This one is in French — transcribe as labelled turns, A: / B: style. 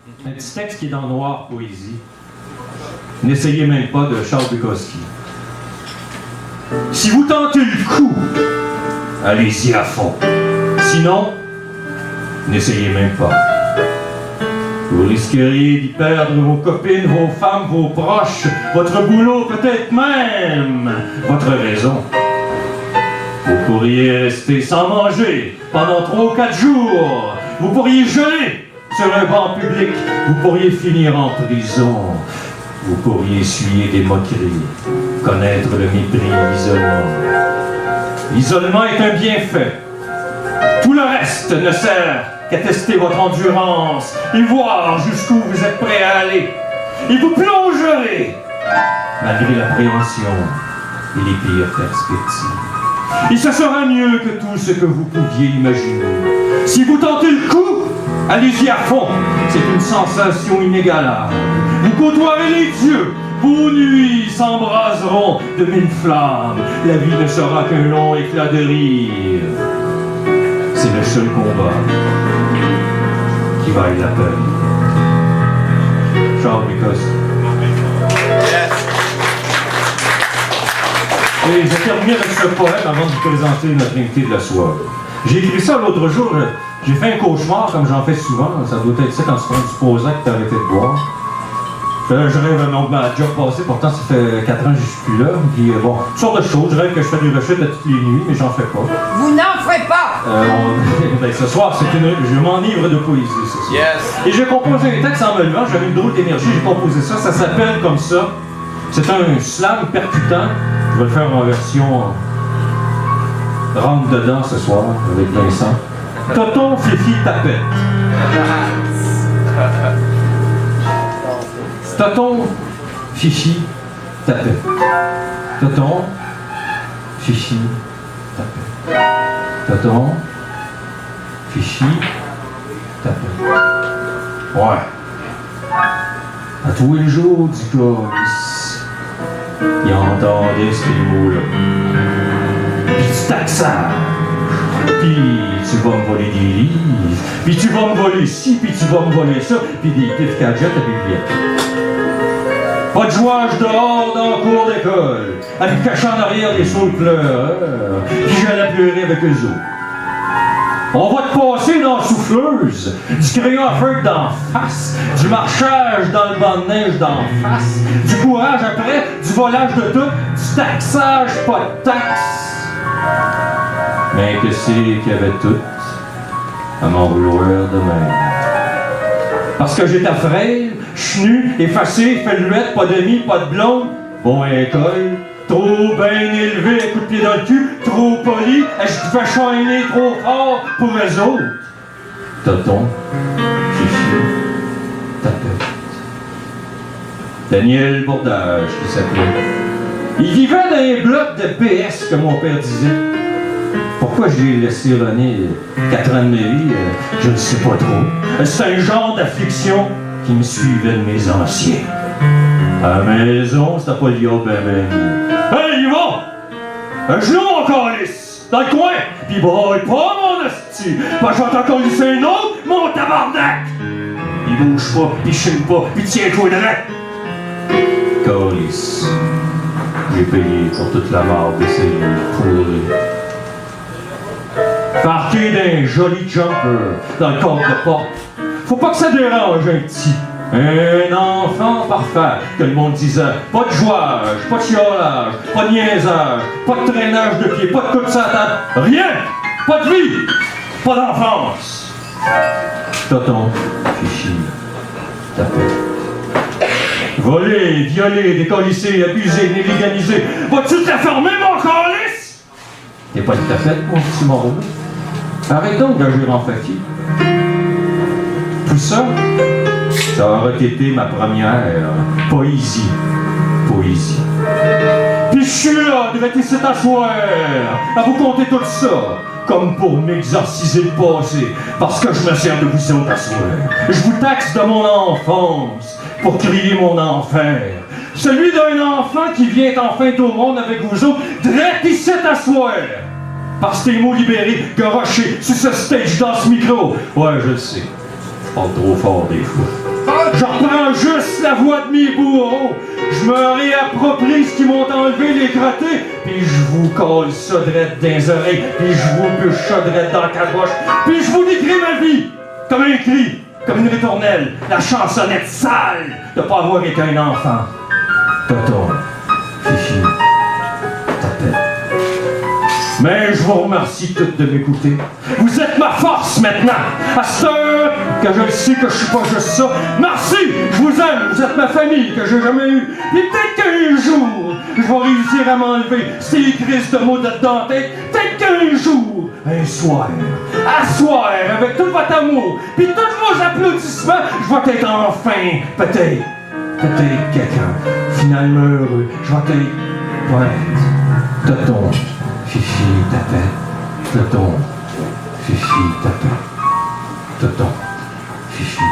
A: Un petit texte qui est dans Noir Poésie. N'essayez même pas de Charles Bukowski. Si vous tentez le coup, allez-y à fond. Sinon, n'essayez même pas. Vous risqueriez d'y perdre vos copines, vos femmes, vos proches, votre boulot, peut-être même votre raison. Vous pourriez rester sans manger pendant 3 ou 4 jours. Vous pourriez geler sur un banc public. Vous pourriez finir en prison. Vous pourriez essuyer des moqueries, connaître le mépris, l'isolement. L'isolement est un bienfait. Tout le reste ne sert qu'à tester votre endurance et voir jusqu'où vous êtes prêt à aller. Et vous plongerez, malgré l'appréhension et les pires perspectives. Et ce sera mieux que tout ce que vous pouviez imaginer. Si vous tentez le coup, allez-y à fond. C'est une sensation inégalable. Vous côtoierez les dieux. Vos nuits s'embraseront de 1000 flammes. La vie ne sera qu'un long éclat de rire. C'est le seul combat qui vaille la peine. Charles Bukowski. Et je termine avec ce poème avant de vous présenter notre invité de la soirée. J'ai écrit ça l'autre jour. J'ai fait un cauchemar, comme j'en fais souvent. Ça doit être ça quand tu prends du Prozac que t'as arrêté de boire. Je rêve ma job passé, pourtant ça fait 4 ans que je suis plus là. Puis bon, toutes sortes de choses. Je rêve que je fais des rechutes à toutes les nuits, mais j'en fais pas.
B: Vous n'en ferez pas!
A: Ben, ce soir, je m'enivre de poésie, ce soir.
C: Yes!
A: Et j'ai composé un texte en me levant, j'avais une drôle d'énergie, j'ai composé ça. Ça s'appelle comme ça. C'est un slam percutant. Je vais le faire en version rentre dedans ce soir avec Vincent. Toton, Fifi, Tapette. Toton, Fifi, Tapette. Toton, Fifi, Tapette. Toton, Fifi, Tapette. Ouais. À tous les jours du colis, il entendait ces mots-là. Puis du taxage. Puis tu vas me voler des livres. Puis tu vas me voler ci, puis tu vas me voler ça. Puis des pifs gadgets à bibliothèque. Pas de jouage dehors dans la cour d'école. Avec caché en arrière des sauts de pleurs. Puis j'allais pleurer avec eux autres. On va te passer dans la souffleuse, du crayon à feutre d'en face, du marchage dans le banc de neige d'en face, du courage après, du volage de tout, du taxage, pas de taxe. Mais que c'est qu'il y avait tout à m'en vouloir de même. Parce que j'étais frêle, chenu, effacé, feluette, pas d'amis, pas de blonde, bon à l'école, trop bien élevé, coup de pied dans le cul, trop poli, je te fais chaîner trop fort pour eux autres. Toton, Fifi, Tapette. Daniel Bourdage, qui s'appelait. Il vivait dans un bloc de PS, comme mon père disait. Pourquoi je l'ai laissé runner 4 ans de ma vie, je ne sais pas trop. C'est un genre d'affliction qui me suivait de mes anciens. À la maison, c'était pas lié ben. Hey, Yvon! Un genou en calice! Dans le coin! Pis braille pas, mon esti! Pas je vais t'en calisser un autre, mon tabarnak! Il bouge pas, il chine pas, pis tiens-toi de calice. J'ai payé pour toute la marde de ces pourris. Parqué d'un joli jumper dans le corps de porte. Faut pas que ça dérange un petit. Un enfant parfait, que le monde disait. Pas de jouage, pas de chiolage, pas de niaisage, pas de traînage de pied, pas de coup de sa table. Rien! Pas de vie! Pas d'enfance! Toton, Fifi, Tapette. Voler, violer, décollisser, abuser, négligaliser. Vas-tu te la fermer, mon calice? T'es pas de tapette, mon petit morceau. Arrête donc d'agir en fakir. Tout ça, ça aurait été ma première poésie. Poésie. Puis je suis là, devait ici t'asseoir, à vous conter tout ça, comme pour m'exorciser le passé, parce que je me sers de vous autres à soir. Je vous taxe de mon enfance, pour crier mon enfer. Celui d'un enfant qui vient enfin au monde avec vous autres, drette ici t'asseoir. Parce que tes mots libérés, garochés sur ce stage dans ce micro. Ouais, je le sais. Je parle trop fort des fois. Je reprends juste la voix de mes bourreaux. Je me réapproprie ce qu'ils m'ont enlevé les crottés, puis je vous colle ça drette dans les oreilles, puis je vous bûche ça drette dans la caboche, puis je vous décris ma vie comme un cri, comme une ritournelle, la chansonnette sale de pas avoir été un enfant. Tonton, Fifi, tapette. Mais je vous remercie toutes de m'écouter. Vous êtes ma force maintenant. À cette heure que je le sais que je suis pas juste ça. Merci, je vous aime. Vous êtes ma famille que j'ai jamais eue. Et peut-être qu'un jour, je vais réussir à m'enlever ces crises de mots de dans la tête. Peut-être qu'un jour, un soir, avec tout votre amour, puis tous vos applaudissements, je vais être enfin, peut-être quelqu'un, finalement heureux. Je vais être poète, tonton. Fifi, tapette, tonton, Fifi, tapette, tonton, Fifi,